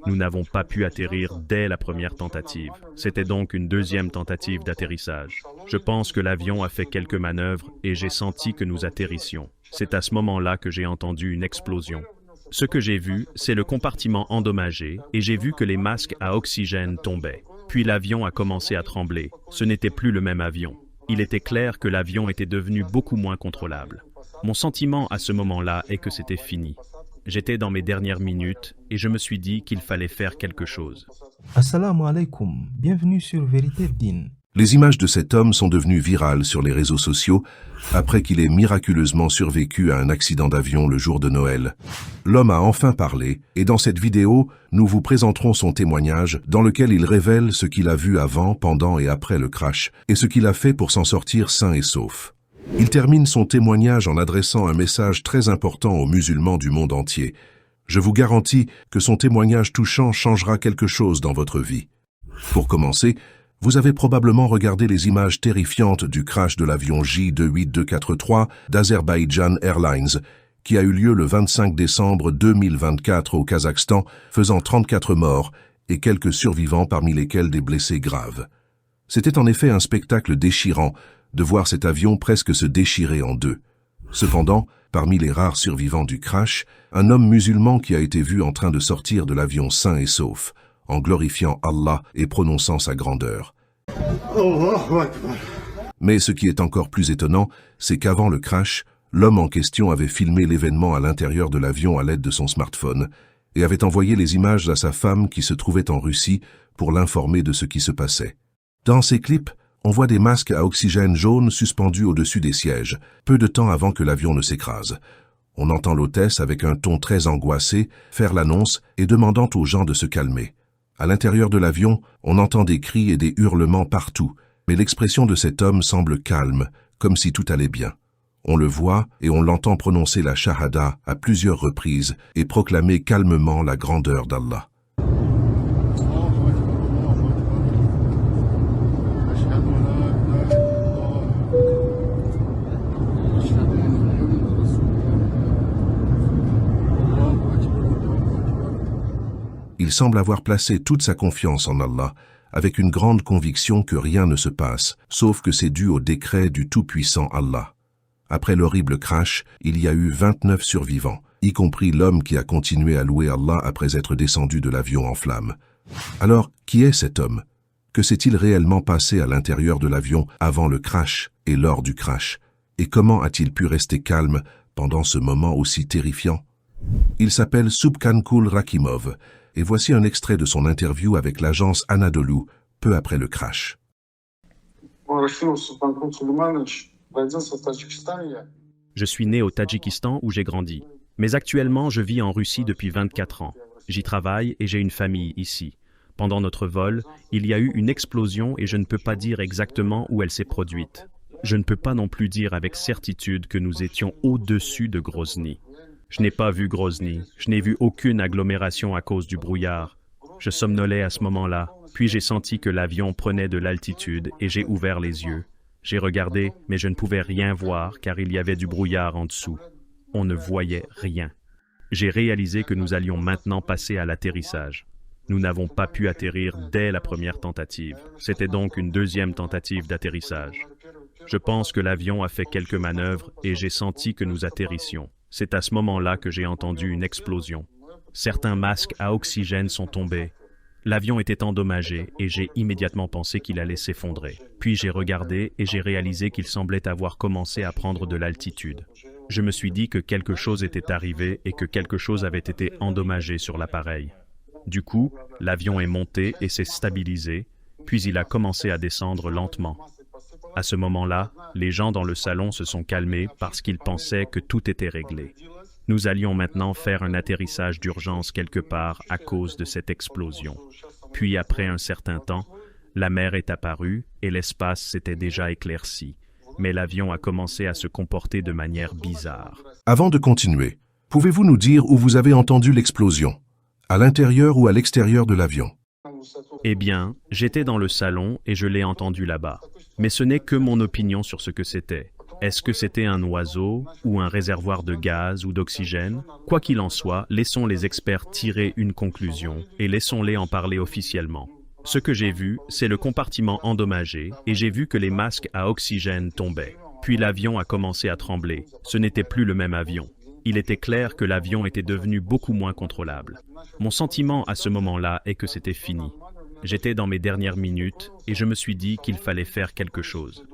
Nous n'avons pas pu atterrir dès la première tentative. C'était donc une deuxième tentative d'atterrissage. Je pense que l'avion a fait quelques manœuvres et j'ai senti que nous atterrissions. C'est à ce moment-là que j'ai entendu une explosion. Ce que j'ai vu, c'est le compartiment endommagé et j'ai vu que les masques à oxygène tombaient. Puis l'avion a commencé à trembler. Ce n'était plus le même avion. Il était clair que l'avion était devenu beaucoup moins contrôlable. Mon sentiment à ce moment-là est que c'était fini. J'étais dans mes dernières minutes et je me suis dit qu'il fallait faire quelque chose. Assalamu alaikum, bienvenue sur Vérité Dine. Les images de cet homme sont devenues virales sur les réseaux sociaux après qu'il ait miraculeusement survécu à un accident d'avion le jour de Noël. L'homme a enfin parlé et dans cette vidéo, nous vous présenterons son témoignage dans lequel il révèle ce qu'il a vu avant, pendant et après le crash et ce qu'il a fait pour s'en sortir sain et sauf. Il termine son témoignage en adressant un message très important aux musulmans du monde entier. Je vous garantis que son témoignage touchant changera quelque chose dans votre vie. Pour commencer, vous avez probablement regardé les images terrifiantes du crash de l'avion J28243 d'Azerbaijan Airlines, qui a eu lieu le 25 décembre 2024 au Kazakhstan, faisant 34 morts et quelques survivants parmi lesquels des blessés graves. C'était en effet un spectacle déchirant de voir cet avion presque se déchirer en deux. Cependant, parmi les rares survivants du crash, un homme musulman qui a été vu en train de sortir de l'avion sain et sauf, en glorifiant Allah et prononçant sa grandeur. Mais ce qui est encore plus étonnant, c'est qu'avant le crash, l'homme en question avait filmé l'événement à l'intérieur de l'avion à l'aide de son smartphone et avait envoyé les images à sa femme qui se trouvait en Russie pour l'informer de ce qui se passait. Dans ces clips, on voit des masques à oxygène jaune suspendus au-dessus des sièges, peu de temps avant que l'avion ne s'écrase. On entend l'hôtesse avec un ton très angoissé faire l'annonce et demandant aux gens de se calmer. À l'intérieur de l'avion, on entend des cris et des hurlements partout, mais l'expression de cet homme semble calme, comme si tout allait bien. On le voit et on l'entend prononcer la shahada à plusieurs reprises et proclamer calmement la grandeur d'Allah. Il semble avoir placé toute sa confiance en Allah, avec une grande conviction que rien ne se passe, sauf que c'est dû au décret du Tout-Puissant Allah. Après l'horrible crash, il y a eu 29 survivants, y compris l'homme qui a continué à louer Allah après être descendu de l'avion en flammes. Alors, qui est cet homme? Que s'est-il réellement passé à l'intérieur de l'avion avant le crash et lors du crash? Et comment a-t-il pu rester calme pendant ce moment aussi terrifiant? Il s'appelle Subkankul Rakimov, et voici un extrait de son interview avec l'agence Anadolu, peu après le crash. Je suis né au Tadjikistan où j'ai grandi, mais actuellement je vis en Russie depuis 24 ans. J'y travaille et j'ai une famille ici. Pendant notre vol, il y a eu une explosion et je ne peux pas dire exactement où elle s'est produite. Je ne peux pas non plus dire avec certitude que nous étions au-dessus de Grozny. Je n'ai pas vu Grozny, je n'ai vu aucune agglomération à cause du brouillard. Je somnolais à ce moment-là, puis j'ai senti que l'avion prenait de l'altitude et j'ai ouvert les yeux. J'ai regardé, mais je ne pouvais rien voir car il y avait du brouillard en dessous. On ne voyait rien. J'ai réalisé que nous allions maintenant passer à l'atterrissage. Nous n'avons pas pu atterrir dès la première tentative. C'était donc une deuxième tentative d'atterrissage. Je pense que l'avion a fait quelques manœuvres et j'ai senti que nous atterrissions. C'est à ce moment-là que j'ai entendu une explosion. Certains masques à oxygène sont tombés. L'avion était endommagé et j'ai immédiatement pensé qu'il allait s'effondrer. Puis j'ai regardé et j'ai réalisé qu'il semblait avoir commencé à prendre de l'altitude. Je me suis dit que quelque chose était arrivé et que quelque chose avait été endommagé sur l'appareil. Du coup, l'avion est monté et s'est stabilisé, puis il a commencé à descendre lentement. À ce moment-là, les gens dans le salon se sont calmés parce qu'ils pensaient que tout était réglé. Nous allions maintenant faire un atterrissage d'urgence quelque part à cause de cette explosion. Puis après un certain temps, la mer est apparue et l'espace s'était déjà éclairci. Mais l'avion a commencé à se comporter de manière bizarre. Avant de continuer, pouvez-vous nous dire où vous avez entendu l'explosion? À l'intérieur ou à l'extérieur de l'avion? Eh bien, j'étais dans le salon et je l'ai entendu là-bas. Mais ce n'est que mon opinion sur ce que c'était. Est-ce que c'était un oiseau ou un réservoir de gaz ou d'oxygène? Quoi qu'il en soit, laissons les experts tirer une conclusion et laissons-les en parler officiellement. Ce que j'ai vu, c'est le compartiment endommagé et j'ai vu que les masques à oxygène tombaient. Puis l'avion a commencé à trembler. Ce n'était plus le même avion. Il était clair que l'avion était devenu beaucoup moins contrôlable. Mon sentiment à ce moment-là est que c'était fini. J'étais dans mes dernières minutes et je me suis dit qu'il fallait faire quelque chose.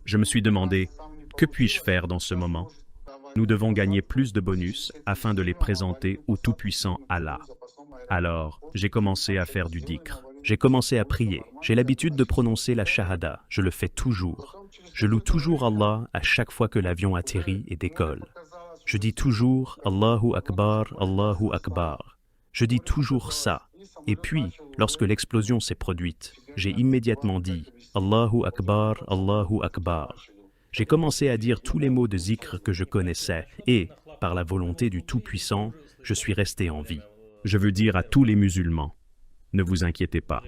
Je me suis demandé, que puis-je faire dans ce moment? Nous devons gagner plus de bonus afin de les présenter au tout-puissant Allah. Alors, j'ai commencé à faire du dhikr. J'ai commencé à prier. J'ai l'habitude de prononcer la shahada. Je le fais toujours. Je loue toujours Allah à chaque fois que l'avion atterrit et décolle. Je dis toujours Allahu Akbar, Allahu Akbar. Je dis toujours ça. Et puis, lorsque l'explosion s'est produite, j'ai immédiatement dit Allahu Akbar, Allahu Akbar. J'ai commencé à dire tous les mots de zikr que je connaissais et, par la volonté du Tout-Puissant, je suis resté en vie. Je veux dire à tous les musulmans, ne vous inquiétez pas.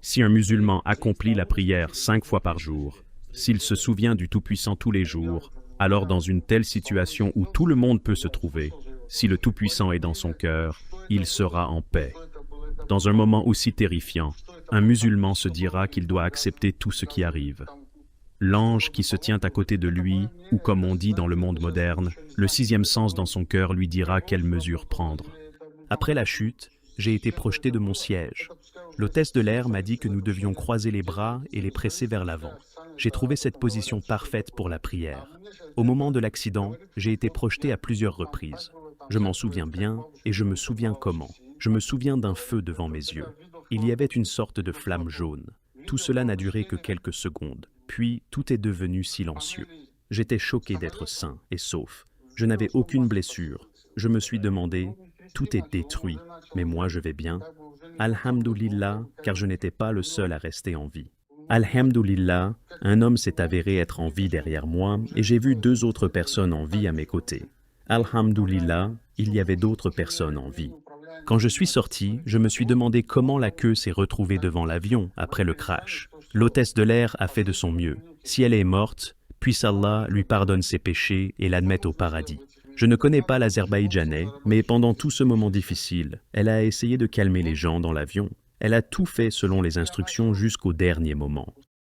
Si un musulman accomplit la prière 5 fois par jour, s'il se souvient du Tout-Puissant tous les jours, alors dans une telle situation où tout le monde peut se trouver, si le Tout-Puissant est dans son cœur, il sera en paix. Dans un moment aussi terrifiant, un musulman se dira qu'il doit accepter tout ce qui arrive. L'ange qui se tient à côté de lui, ou comme on dit dans le monde moderne, le 6e sens dans son cœur lui dira quelle mesure prendre. Après la chute, j'ai été projeté de mon siège. L'hôtesse de l'air m'a dit que nous devions croiser les bras et les presser vers l'avant. J'ai trouvé cette position parfaite pour la prière. Au moment de l'accident, j'ai été projeté à plusieurs reprises. Je m'en souviens bien et je me souviens comment. Je me souviens d'un feu devant mes yeux. Il y avait une sorte de flamme jaune. Tout cela n'a duré que quelques secondes. Puis, tout est devenu silencieux. J'étais choqué d'être sain et sauf. Je n'avais aucune blessure. Je me suis demandé, tout est détruit, mais moi je vais bien. Alhamdulillah, car je n'étais pas le seul à rester en vie. Alhamdulillah, un homme s'est avéré être en vie derrière moi et j'ai vu 2 autres personnes en vie à mes côtés. Alhamdulillah, il y avait d'autres personnes en vie. Quand je suis sorti, je me suis demandé comment la queue s'est retrouvée devant l'avion après le crash. L'hôtesse de l'air a fait de son mieux. Si elle est morte, puisse Allah lui pardonne ses péchés et l'admette au paradis. Je ne connais pas l'azerbaïdjanais, mais pendant tout ce moment difficile, elle a essayé de calmer les gens dans l'avion. Elle a tout fait selon les instructions jusqu'au dernier moment.